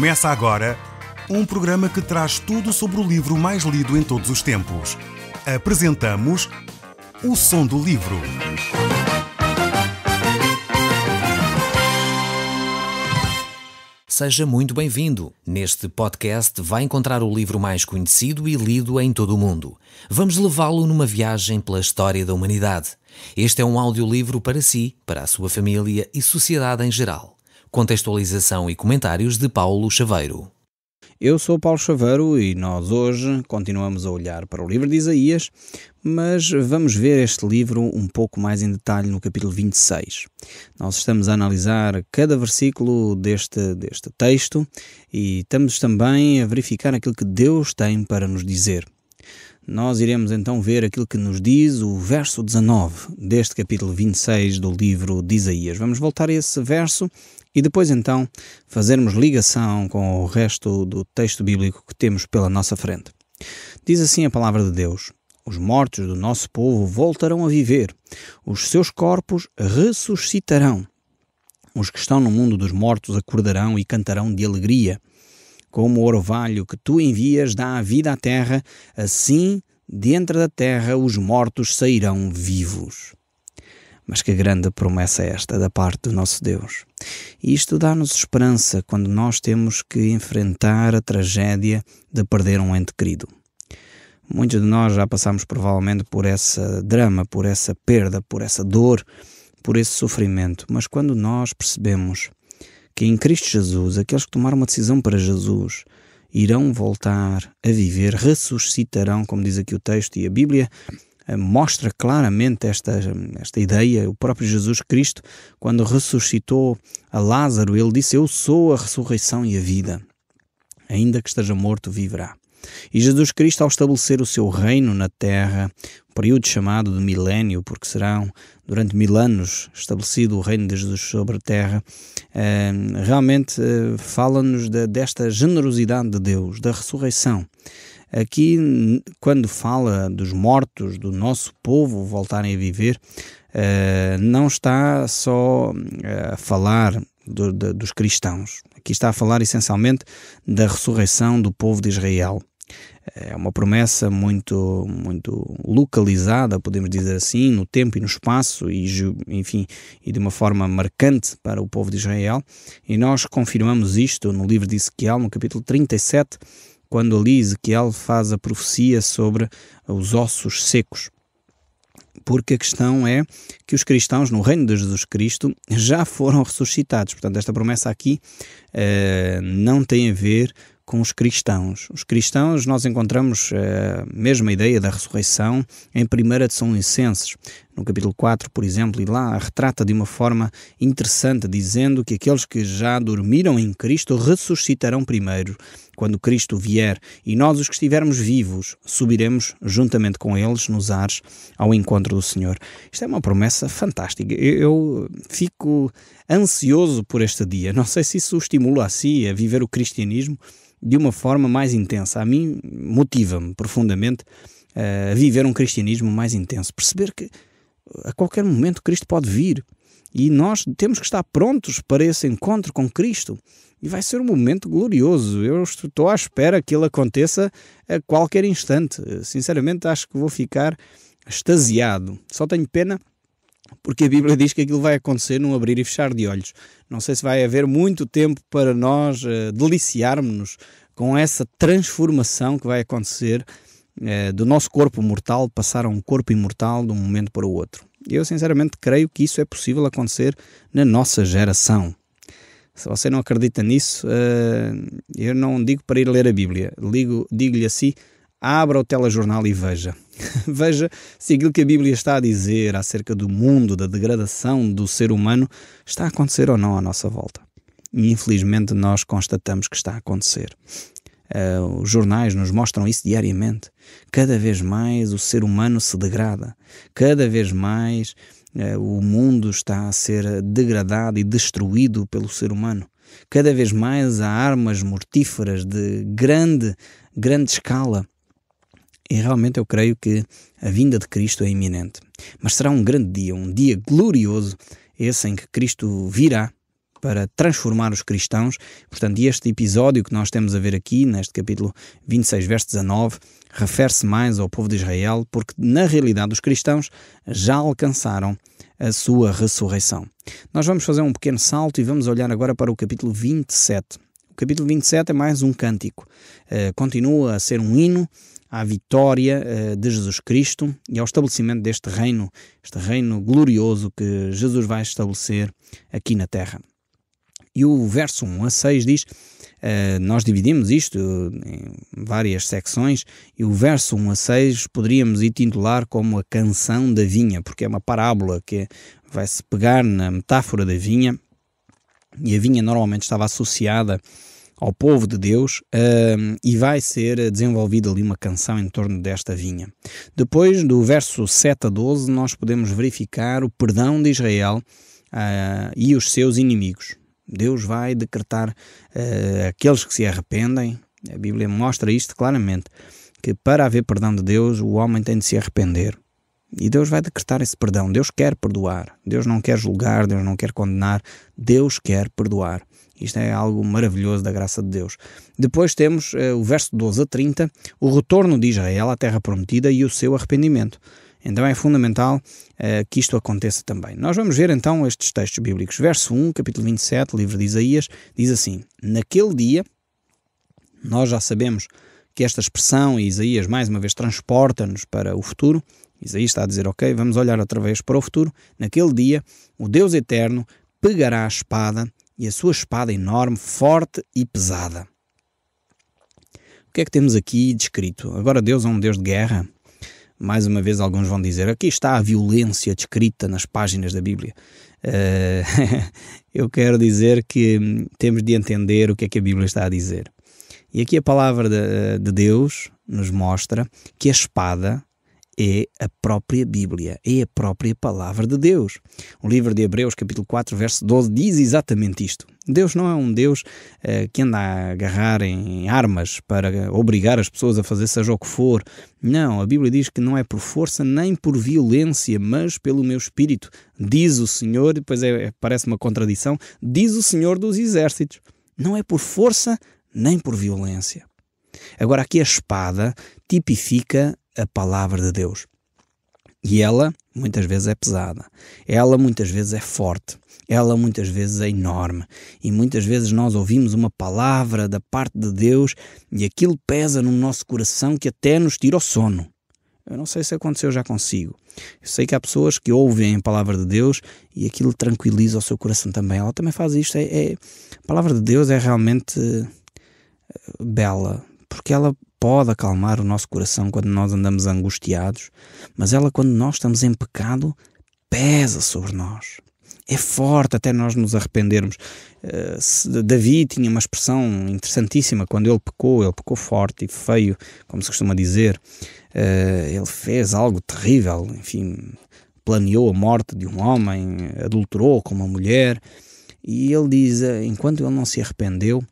Começa agora um programa que traz tudo sobre o livro mais lido em todos os tempos. Apresentamos O Som do Livro. Seja muito bem-vindo. Neste podcast vai encontrar o livro mais conhecido e lido em todo o mundo. Vamos levá-lo numa viagem pela história da humanidade. Este é um audiolivro para si, para a sua família e sociedade em geral. Contextualização e comentários de Paulo Chaveiro. Eu sou Paulo Chaveiro e nós hoje continuamos a olhar para o livro de Isaías, mas vamos ver este livro um pouco mais em detalhe no capítulo 26. Nós estamos a analisar cada versículo deste texto e estamos também a verificar aquilo que Deus tem para nos dizer. Nós iremos então ver aquilo que nos diz o verso 19 deste capítulo 26 do livro de Isaías. Vamos voltar a esse verso e depois então fazermos ligação com o resto do texto bíblico que temos pela nossa frente. Diz assim a palavra de Deus: os mortos do nosso povo voltarão a viver, os seus corpos ressuscitarão. Os que estão no mundo dos mortos acordarão e cantarão de alegria. Como o orvalho que tu envias dá a vida à terra, assim, dentro da terra, os mortos sairão vivos. Mas que grande promessa é esta da parte do nosso Deus. E isto dá-nos esperança quando nós temos que enfrentar a tragédia de perder um ente querido. Muitos de nós já passamos provavelmente por essa drama, por essa perda, por essa dor, por esse sofrimento. Mas quando nós percebemos que em Cristo Jesus, aqueles que tomaram uma decisão para Jesus, irão voltar a viver, ressuscitarão, como diz aqui o texto, e a Bíblia mostra claramente esta ideia. O próprio Jesus Cristo, quando ressuscitou a Lázaro, ele disse: eu sou a ressurreição e a vida. Ainda que esteja morto, viverá. E Jesus Cristo, ao estabelecer o seu reino na terra, um período chamado de milénio, porque serão durante 1000 anos estabelecido o reino de Jesus sobre a terra, realmente fala-nos desta generosidade de Deus, da ressurreição. Aqui, quando fala dos mortos, do nosso povo voltarem a viver, não está só a falar dos cristãos. Aqui está a falar essencialmente da ressurreição do povo de Israel. É uma promessa muito localizada, podemos dizer assim, no tempo e no espaço, e de uma forma marcante para o povo de Israel. E nós confirmamos isto no livro de Ezequiel, no capítulo 37, quando ali Ezequiel faz a profecia sobre os ossos secos. Porque a questão é que os cristãos no reino de Jesus Cristo já foram ressuscitados. Portanto, esta promessa aqui não tem a ver com os cristãos. Os cristãos, nós encontramos a mesma ideia da ressurreição em 1 Tessalonicenses, no capítulo 4, por exemplo, e lá retrata de uma forma interessante, dizendo que aqueles que já dormiram em Cristo ressuscitarão primeiro, quando Cristo vier, e nós, os que estivermos vivos, subiremos juntamente com eles nos ares ao encontro do Senhor. Isto é uma promessa fantástica. Eu fico ansioso por este dia. Não sei se isso o estimula a si a viver o cristianismo de uma forma mais intensa. A mim motiva-me profundamente a viver um cristianismo mais intenso. Perceber que a qualquer momento Cristo pode vir e nós temos que estar prontos para esse encontro com Cristo. E vai ser um momento glorioso. Eu estou à espera que ele aconteça a qualquer instante. Sinceramente, acho que vou ficar extasiado. Só tenho pena porque a Bíblia diz que aquilo vai acontecer num abrir e fechar de olhos. Não sei se vai haver muito tempo para nós deliciarmos-nos com essa transformação que vai acontecer do nosso corpo mortal, passar a um corpo imortal de um momento para o outro. Eu sinceramente creio que isso é possível acontecer na nossa geração. Se você não acredita nisso, eu não digo para ir ler a Bíblia. Digo-lhe assim: abra o telejornal e veja. Veja se aquilo que a Bíblia está a dizer acerca do mundo, da degradação do ser humano, está a acontecer ou não à nossa volta. E infelizmente nós constatamos que está a acontecer. Os jornais nos mostram isso diariamente. Cada vez mais o ser humano se degrada. Cada vez mais o mundo está a ser degradado e destruído pelo ser humano. Cada vez mais há armas mortíferas de grande escala. E realmente eu creio que a vinda de Cristo é iminente. Mas será um grande dia, um dia glorioso, esse em que Cristo virá para transformar os cristãos. Portanto, este episódio que nós temos a ver aqui, neste capítulo 26, verso 19, refere-se mais ao povo de Israel, porque na realidade os cristãos já alcançaram a sua ressurreição. Nós vamos fazer um pequeno salto e vamos olhar agora para o capítulo 27. O capítulo 27 é mais um cântico. Continua a ser um hino à vitória de Jesus Cristo e ao estabelecimento deste reino, este reino glorioso que Jesus vai estabelecer aqui na terra. E o verso 1 a 6 diz, nós dividimos isto em várias secções, e o verso 1 a 6 poderíamos intitular como a canção da vinha, porque é uma parábola que vai-se pegar na metáfora da vinha, e a vinha normalmente estava associada ao povo de Deus, e vai ser desenvolvida ali uma canção em torno desta vinha. Depois, do verso 7 a 12, nós podemos verificar o perdão de Israel e os seus inimigos. Deus vai decretar aqueles que se arrependem. A Bíblia mostra isto claramente, que para haver perdão de Deus, o homem tem de se arrepender. E Deus vai decretar esse perdão. Deus quer perdoar. Deus não quer julgar, Deus não quer condenar. Deus quer perdoar. Isto é algo maravilhoso da graça de Deus. Depois temos o verso 12 a 30, o retorno de Israel à terra prometida e o seu arrependimento. Então é fundamental que isto aconteça também. Nós vamos ver então estes textos bíblicos. Verso 1, capítulo 27, livro de Isaías, diz assim: naquele dia, nós já sabemos que esta expressão, e Isaías mais uma vez transporta-nos para o futuro. Isaías está a dizer, ok, vamos olhar outra vez para o futuro. Naquele dia, o Deus eterno pegará a espada, e a sua espada enorme, forte e pesada. O que é que temos aqui descrito? Agora Deus é um Deus de guerra? Mais uma vez alguns vão dizer, aqui está a violência descrita nas páginas da Bíblia. Eu quero dizer que temos de entender o que é que a Bíblia está a dizer. E aqui a palavra de Deus nos mostra que a espada é a própria Bíblia, é a própria palavra de Deus. O livro de Hebreus, capítulo 4, verso 12, diz exatamente isto. Deus não é um Deus que anda a agarrar em armas para obrigar as pessoas a fazer seja o que for. Não, a Bíblia diz que não é por força nem por violência, mas pelo meu Espírito. Diz o Senhor, depois parece uma contradição, diz o Senhor dos Exércitos. Não é por força nem por violência. Agora aqui a espada tipifica a palavra de Deus. E ela muitas vezes é pesada. Ela muitas vezes é forte. Ela muitas vezes é enorme. E muitas vezes nós ouvimos uma palavra da parte de Deus e aquilo pesa no nosso coração que até nos tira o sono. Eu não sei se aconteceu já consigo. Eu sei que há pessoas que ouvem a palavra de Deus e aquilo tranquiliza o seu coração também. Ela também faz isto. A palavra de Deus é realmente bela, porque ela pode acalmar o nosso coração quando nós andamos angustiados, mas ela, quando nós estamos em pecado, pesa sobre nós. É forte até nós nos arrependermos. Davi tinha uma expressão interessantíssima. Quando ele pecou forte e feio, como se costuma dizer. Ele fez algo terrível, enfim, planeou a morte de um homem, adulterou com uma mulher, e ele diz, enquanto ele não se arrependeu,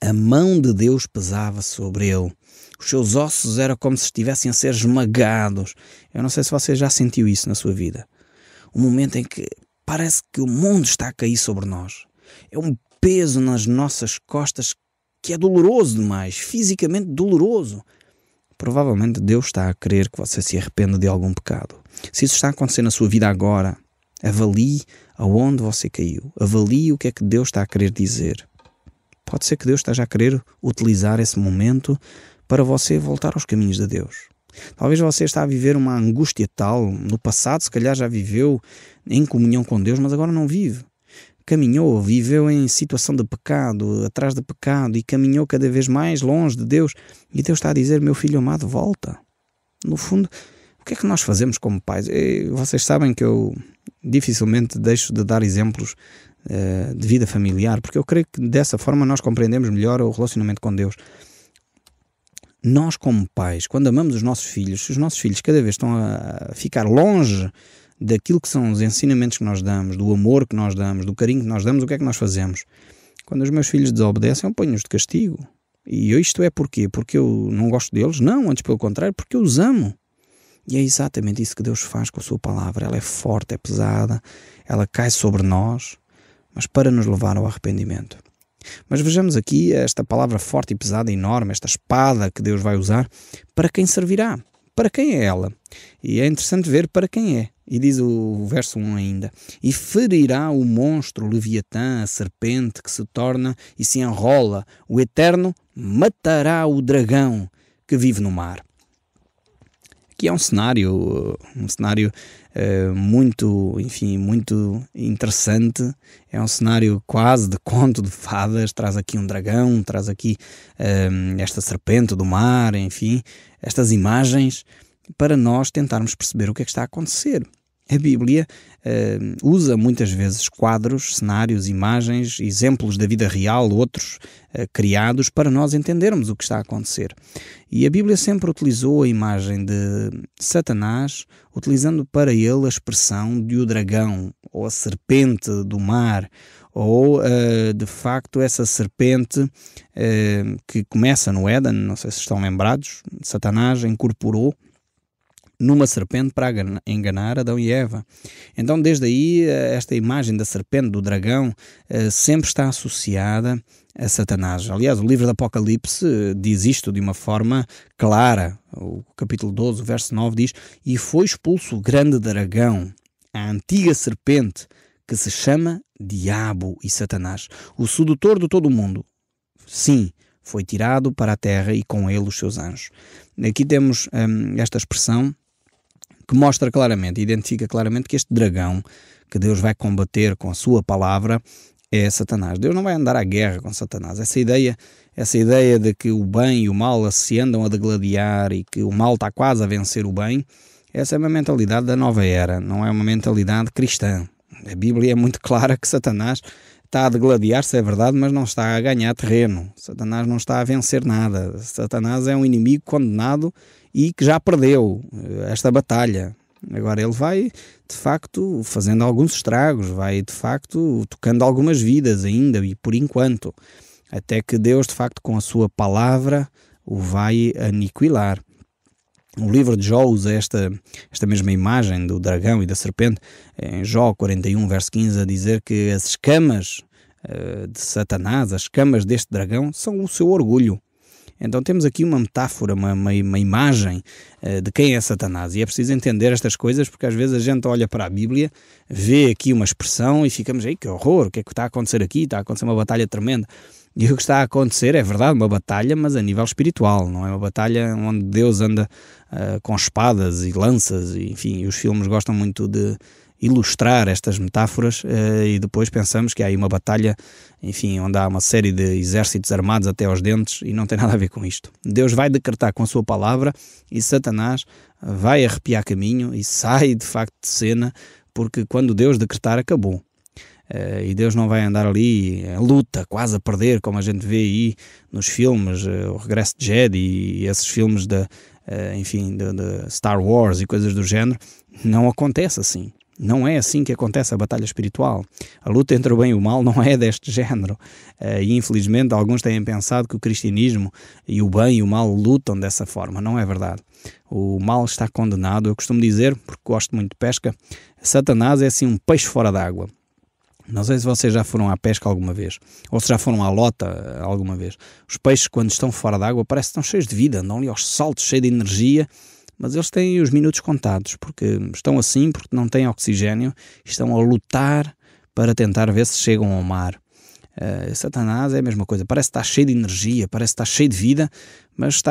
a mão de Deus pesava sobre ele. Os seus ossos eram como se estivessem a ser esmagados. Eu não sei se você já sentiu isso na sua vida. Um momento em que parece que o mundo está a cair sobre nós. É um peso nas nossas costas que é doloroso demais, fisicamente doloroso. Provavelmente Deus está a querer que você se arrependa de algum pecado. Se isso está a acontecer na sua vida agora, avalie aonde você caiu. Avalie o que é que Deus está a querer dizer. Pode ser que Deus esteja a querer utilizar esse momento para você voltar aos caminhos de Deus. Talvez você está a viver uma angústia tal, no passado se calhar já viveu em comunhão com Deus, mas agora não vive. Viveu em situação de pecado, atrás de pecado, e caminhou cada vez mais longe de Deus. E Deus está a dizer, meu filho amado, volta. No fundo, o que é que nós fazemos como pais? Vocês sabem que eu dificilmente deixo de dar exemplos de vida familiar, porque eu creio que dessa forma nós compreendemos melhor o relacionamento com Deus. Nós como pais, quando amamos os nossos filhos, se os nossos filhos cada vez estão a ficar longe daquilo que são os ensinamentos que nós damos, do amor que nós damos, do carinho que nós damos, o que é que nós fazemos? Quando os meus filhos desobedecem, eu ponho-os de castigo. E isto é porquê? Porque eu não gosto deles? Não, antes pelo contrário, porque eu os amo. E é exatamente isso que Deus faz com a sua palavra. Ela é forte, é pesada, ela cai sobre nós, mas para nos levar ao arrependimento. Mas vejamos aqui esta palavra forte e pesada, enorme, esta espada que Deus vai usar, para quem servirá? Para quem é ela? E é interessante ver para quem é. E diz o verso 1 ainda: e ferirá o monstro, o Leviatã, a serpente que se torna e se enrola. O Eterno matará o dragão que vive no mar. Aqui é um cenário muito interessante. É um cenário quase de conto de fadas. Traz aqui um dragão, traz aqui esta serpente do mar, enfim, estas imagens para nós tentarmos perceber o que é que está a acontecer. A Bíblia usa muitas vezes quadros, cenários, imagens, exemplos da vida real, outros criados, para nós entendermos o que está a acontecer. E a Bíblia sempre utilizou a imagem de Satanás, utilizando para ele a expressão de o dragão, ou a serpente do mar, ou de facto essa serpente que começa no Éden, não sei se estão lembrados, Satanás incorporou numa serpente para enganar Adão e Eva. Então, desde aí, esta imagem da serpente, do dragão, sempre está associada a Satanás. Aliás, o livro do Apocalipse diz isto de uma forma clara. O capítulo 12, o verso 9 diz: e foi expulso o grande dragão, a antiga serpente, que se chama Diabo e Satanás, o sedutor de todo o mundo. Sim, foi tirado para a terra e com ele os seus anjos. Aqui temos esta expressão que mostra claramente, identifica claramente que este dragão que Deus vai combater com a sua palavra é Satanás. Deus não vai andar à guerra com Satanás. Essa ideia de que o bem e o mal se andam a degladiar e que o mal está quase a vencer o bem, essa é uma mentalidade da nova era, não é uma mentalidade cristã. A Bíblia é muito clara que Satanás está a degladiar-se, é verdade, mas não está a ganhar terreno. Satanás não está a vencer nada. Satanás é um inimigo condenado e que já perdeu esta batalha. Agora ele vai, de facto, fazendo alguns estragos, vai, de facto, tocando algumas vidas ainda, e por enquanto, até que Deus, de facto, com a sua palavra, o vai aniquilar. O livro de Jó usa esta mesma imagem do dragão e da serpente, em Jó 41, verso 15, a dizer que as escamas de Satanás, as escamas deste dragão, são o seu orgulho. Então temos aqui uma metáfora, uma imagem de quem é Satanás. E é preciso entender estas coisas, porque às vezes a gente olha para a Bíblia, vê aqui uma expressão e ficamos, ei, que horror, o que é que está a acontecer aqui? Está a acontecer uma batalha tremenda. E o que está a acontecer é verdade, uma batalha, mas a nível espiritual, não é uma batalha onde Deus anda com espadas e lanças, e, enfim, os filmes gostam muito de ilustrar estas metáforas e depois pensamos que há aí uma batalha, enfim, onde há uma série de exércitos armados até aos dentes e não tem nada a ver com isto. Deus vai decretar com a sua palavra e Satanás vai arrepiar caminho e sai de facto de cena, porque quando Deus decretar acabou. E Deus não vai andar ali em luta, quase a perder, como a gente vê aí nos filmes, o Regresso de Jedi e esses filmes de Star Wars e coisas do género. Não acontece assim. Não é assim que acontece a batalha espiritual. A luta entre o bem e o mal não é deste género. E infelizmente alguns têm pensado que o cristianismo e o bem e o mal lutam dessa forma. Não é verdade. O mal está condenado. Eu costumo dizer, porque gosto muito de pesca, Satanás é assim um peixe fora d'água. Não sei se vocês já foram à pesca alguma vez, ou se já foram à lota alguma vez. Os peixes, quando estão fora d'água, parece que estão cheios de vida, andam ali aos saltos, cheios de energia, mas eles têm os minutos contados, porque estão assim, porque não têm oxigênio, estão a lutar para tentar ver se chegam ao mar. Satanás é a mesma coisa, parece que está cheio de energia, parece que está cheio de vida, mas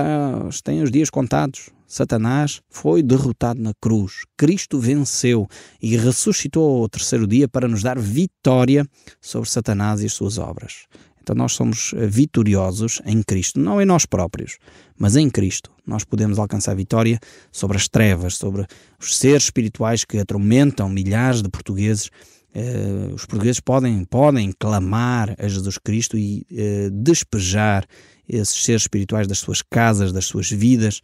tem os dias contados. Satanás foi derrotado na cruz, Cristo venceu e ressuscitou ao terceiro dia para nos dar vitória sobre Satanás e as suas obras. Então nós somos vitoriosos em Cristo, não em nós próprios, mas em Cristo. Nós podemos alcançar vitória sobre as trevas, sobre os seres espirituais que atormentam milhares de portugueses. Os portugueses podem clamar a Jesus Cristo e despejar esses seres espirituais das suas casas, das suas vidas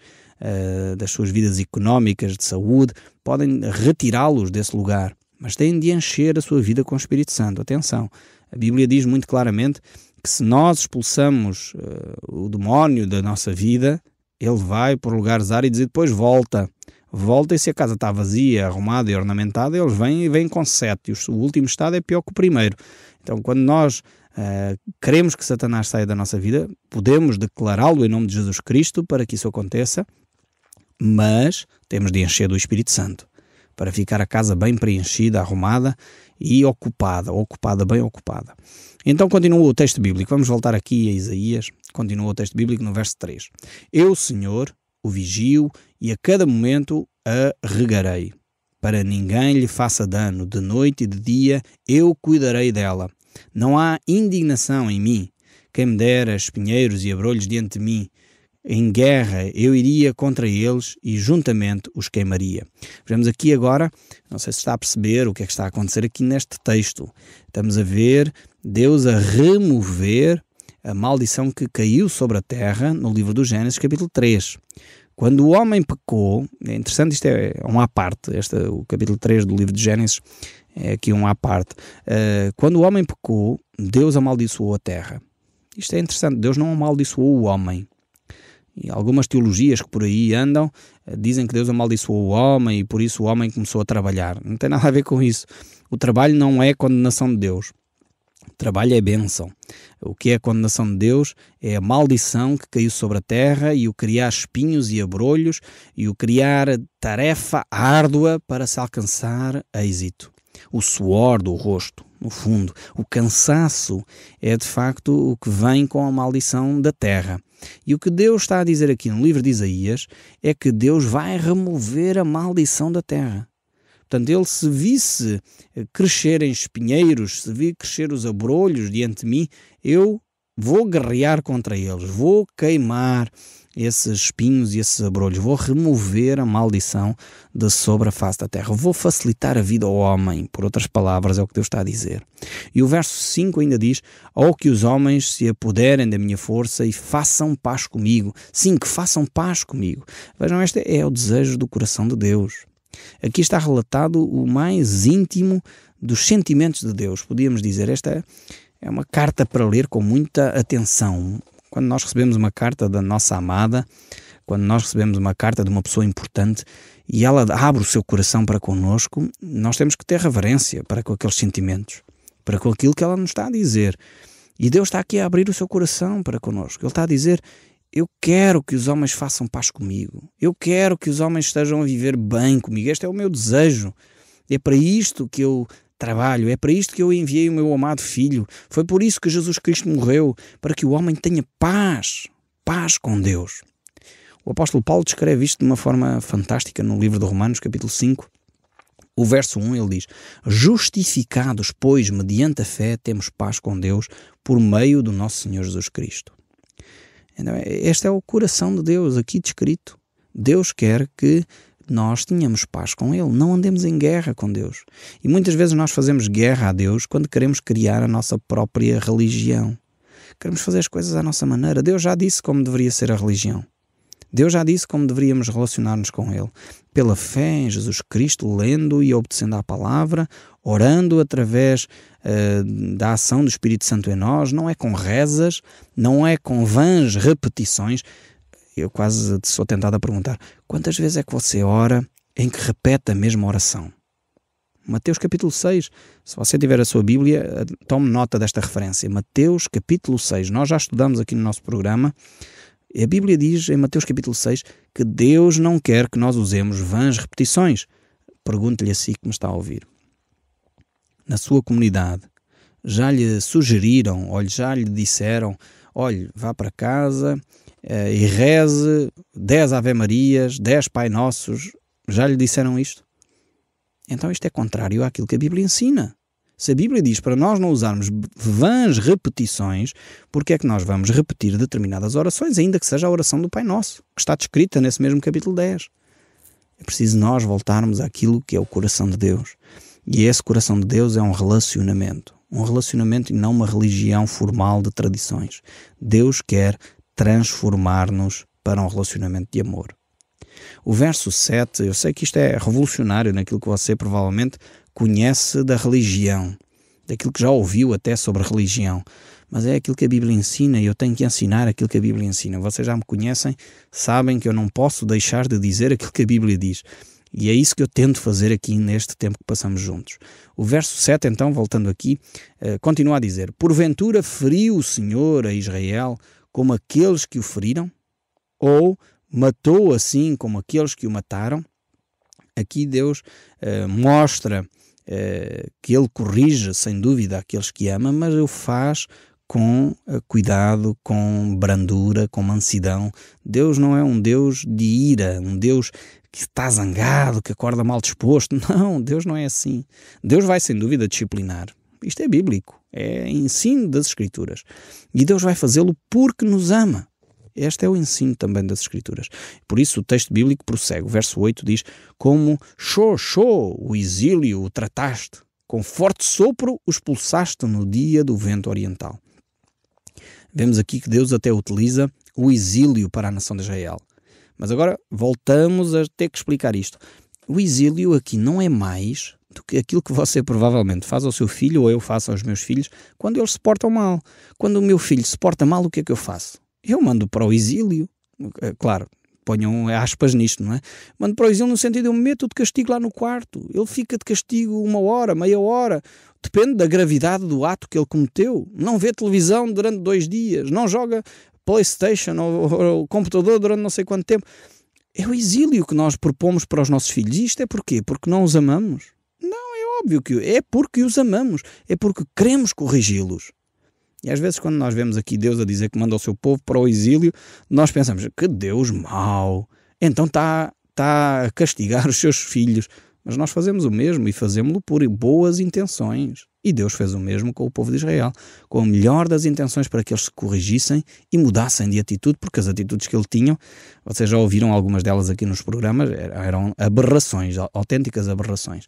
económicas, de saúde, podem retirá-los desse lugar, mas têm de encher a sua vida com o Espírito Santo. Atenção, a Bíblia diz muito claramente que se nós expulsamos o demónio da nossa vida, ele vai por lugares áridos e depois volta, e se a casa está vazia, arrumada e ornamentada, eles vêm com 7, e o último estado é pior que o primeiro. Então, quando nós queremos que Satanás saia da nossa vida, podemos declará-lo em nome de Jesus Cristo para que isso aconteça, mas temos de encher do Espírito Santo para ficar a casa bem preenchida, arrumada e ocupada, bem ocupada. Então continua o texto bíblico. Vamos voltar aqui a Isaías. Continua o texto bíblico no verso 3. Eu, Senhor, o vigio e a cada momento a regarei, para ninguém lhe faça dano. De noite e de dia eu cuidarei dela. Não há indignação em mim. Quem me dera espinheiros e abrolhos diante de mim. Em guerra eu iria contra eles e juntamente os queimaria. Vemos aqui agora, não sei se está a perceber o que é que está a acontecer aqui neste texto. Estamos a ver Deus a remover a maldição que caiu sobre a terra no livro do Gênesis, capítulo 3. Quando o homem pecou, é interessante, isto é um à parte, o capítulo 3 do livro de Gênesis é aqui um à parte. Quando o homem pecou, Deus amaldiçoou a terra. Isto é interessante, Deus não amaldiçoou o homem. E algumas teologias que por aí andam dizem que Deus amaldiçoou o homem e por isso o homem começou a trabalhar. Não tem nada a ver com isso. O trabalho não é condenação de Deus. O trabalho é bênção. O que é a condenação de Deus é a maldição que caiu sobre a terra e o criar espinhos e abrolhos e o criar tarefa árdua para se alcançar êxito. O suor do rosto, no fundo. O cansaço é de facto o que vem com a maldição da terra. E o que Deus está a dizer aqui no livro de Isaías é que Deus vai remover a maldição da terra. Portanto, ele se visse crescer em espinheiros, se vir crescer os abrolhos diante de mim, eu vou guerrear contra eles, vou queimar esses espinhos e esses abrolhos, vou remover a maldição de sobre a face da terra, vou facilitar a vida ao homem, por outras palavras é o que Deus está a dizer. E o verso 5 ainda diz, ao que os homens se apoderem da minha força e façam paz comigo. Sim, que façam paz comigo. Vejam, este é o desejo do coração de Deus. Aqui está relatado o mais íntimo dos sentimentos de Deus. Podíamos dizer, esta é uma carta para ler com muita atenção. Quando nós recebemos uma carta da nossa amada, quando nós recebemos uma carta de uma pessoa importante e ela abre o seu coração para connosco, nós temos que ter reverência para com aqueles sentimentos, para com aquilo que ela nos está a dizer. E Deus está aqui a abrir o seu coração para connosco. Ele está a dizer, eu quero que os homens façam paz comigo. Eu quero que os homens estejam a viver bem comigo. Este é o meu desejo. É para isto que eu trabalho, é para isto que eu enviei o meu amado Filho. Foi por isso que Jesus Cristo morreu, para que o homem tenha paz com Deus. O apóstolo Paulo descreve isto de uma forma fantástica no livro de Romanos, capítulo 5. O verso 1, ele diz, justificados, pois, mediante a fé, temos paz com Deus por meio do nosso Senhor Jesus Cristo. Então, este é o coração de Deus aqui descrito. Deus quer que nós tenhamos paz com Ele, não andemos em guerra com Deus. E muitas vezes nós fazemos guerra a Deus quando queremos criar a nossa própria religião. Queremos fazer as coisas à nossa maneira. Deus já disse como deveria ser a religião. Deus já disse como deveríamos relacionar-nos com Ele. Pela fé em Jesus Cristo, lendo e obedecendo à palavra, orando através da ação do Espírito Santo em nós, não é com rezas, não é com vãs repetições. Eu quase sou tentado a perguntar, quantas vezes é que você ora em que repete a mesma oração? Mateus capítulo 6, se você tiver a sua Bíblia, tome nota desta referência. Mateus capítulo 6, nós já estudamos aqui no nosso programa. A Bíblia diz em Mateus capítulo 6 que Deus não quer que nós usemos vãs repetições. Pergunte-lhe a si que me está a ouvir. Na sua comunidade, já lhe sugeriram, ou já lhe disseram, olhe, vá para casa e reze 10 Ave-Marias, 10 Pai Nossos. Já lhe disseram isto? Então isto é contrário àquilo que a Bíblia ensina. Se a Bíblia diz para nós não usarmos vãs repetições, porque é que nós vamos repetir determinadas orações, ainda que seja a oração do Pai Nosso, que está descrita nesse mesmo capítulo 10? É preciso nós voltarmos àquilo que é o coração de Deus. E esse coração de Deus é um relacionamento e não uma religião formal de tradições. Deus quer transformar-nos para um relacionamento de amor. O verso 7, eu sei que isto é revolucionário naquilo que você provavelmente conhece da religião, daquilo que já ouviu até sobre a religião, mas é aquilo que a Bíblia ensina e eu tenho que ensinar aquilo que a Bíblia ensina. Vocês já me conhecem, sabem que eu não posso deixar de dizer aquilo que a Bíblia diz. E é isso que eu tento fazer aqui neste tempo que passamos juntos. O verso 7, então, voltando aqui, continua a dizer: porventura feriu o Senhor a Israel como aqueles que o feriram? Ou matou assim como aqueles que o mataram? Aqui Deus mostra que Ele corrige, sem dúvida, aqueles que ama, mas o faz com cuidado, com brandura, com mansidão. Deus não é um Deus de ira, um Deus que está zangado, que acorda mal disposto. Não, Deus não é assim. Deus vai, sem dúvida, disciplinar. Isto é bíblico, é ensino das Escrituras. E Deus vai fazê-lo porque nos ama. Este é o ensino também das Escrituras. Por isso o texto bíblico prossegue. O verso 8 diz: como o exílio o trataste, com forte sopro o expulsaste no dia do vento oriental. Vemos aqui que Deus até utiliza o exílio para a nação de Israel. Mas agora voltamos a ter que explicar isto. O exílio aqui não é mais do que aquilo que você provavelmente faz ao seu filho, ou eu faço aos meus filhos, quando eles se portam mal. Quando o meu filho se porta mal, o que é que eu faço? Eu mando para o exílio. Claro, ponham aspas nisto, não é? Mando para o exílio no sentido de eu meto de castigo lá no quarto. Ele fica de castigo 1 hora, meia hora. Depende da gravidade do ato que ele cometeu. Não vê televisão durante 2 dias. Não joga PlayStation ou computador durante não sei quanto tempo. É o exílio que nós propomos para os nossos filhos. E isto é porquê? Porque não os amamos? Não, é óbvio que é porque os amamos. É porque queremos corrigi-los. E às vezes quando nós vemos aqui Deus a dizer que manda o seu povo para o exílio, nós pensamos, que Deus mau, então está a castigar os seus filhos. Mas nós fazemos o mesmo e fazemos-lo por boas intenções. E Deus fez o mesmo com o povo de Israel, com a melhor das intenções para que eles se corrigissem e mudassem de atitude, porque as atitudes que ele tinha, vocês já ouviram algumas delas aqui nos programas, eram aberrações, autênticas aberrações.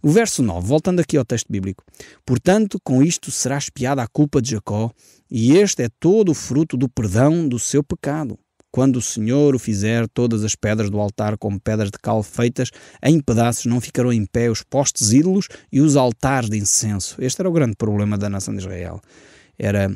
O verso 9, voltando aqui ao texto bíblico: portanto, com isto será expiada a culpa de Jacó, e este é todo o fruto do perdão do seu pecado. Quando o Senhor o fizer, todas as pedras do altar como pedras de cal feitas em pedaços, não ficarão em pé os postes ídolos e os altares de incenso. Este era o grande problema da nação de Israel. Era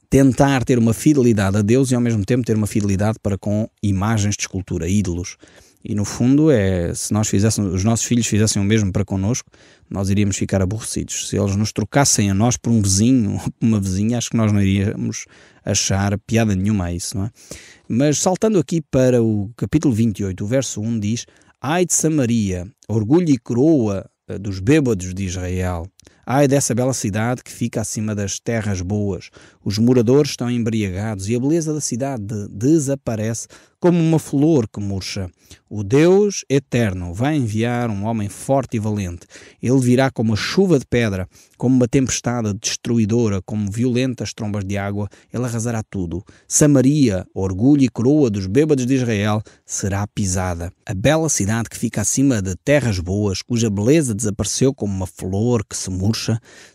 tentar ter uma fidelidade a Deus e ao mesmo tempo ter uma fidelidade para com imagens de escultura, ídolos. E no fundo, se os nossos filhos fizessem o mesmo para connosco, nós iríamos ficar aborrecidos. Se eles nos trocassem a nós por um vizinho ou por uma vizinha, acho que nós não iríamos achar piada nenhuma a isso, não é? Mas saltando aqui para o capítulo 28, o verso 1 diz: ai de Samaria, orgulho e coroa dos bêbados de Israel. Ai dessa bela cidade que fica acima das terras boas. Os moradores estão embriagados e a beleza da cidade desaparece como uma flor que murcha. O Deus eterno vai enviar um homem forte e valente. Ele virá como a chuva de pedra, como uma tempestade destruidora, como violentas trombas de água. Ele arrasará tudo. Samaria, orgulho e coroa dos bêbados de Israel, será pisada. A bela cidade que fica acima de terras boas, cuja beleza desapareceu como uma flor que se murcha,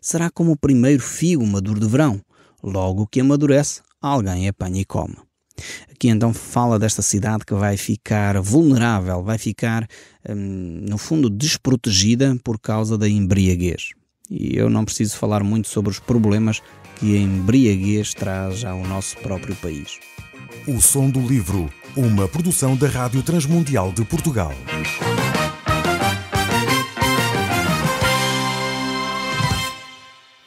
será como o primeiro figo maduro de verão. Logo que amadurece, alguém apanha e come. Aqui então fala desta cidade que vai ficar vulnerável, vai ficar, no fundo, desprotegida por causa da embriaguez. E eu não preciso falar muito sobre os problemas que a embriaguez traz ao nosso próprio país. O Som do Livro, uma produção da Rádio Transmundial de Portugal.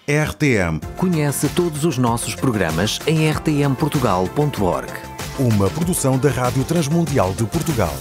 RTM. Conhece todos os nossos programas em rtmportugal.org. Uma produção da Rádio Transmundial de Portugal.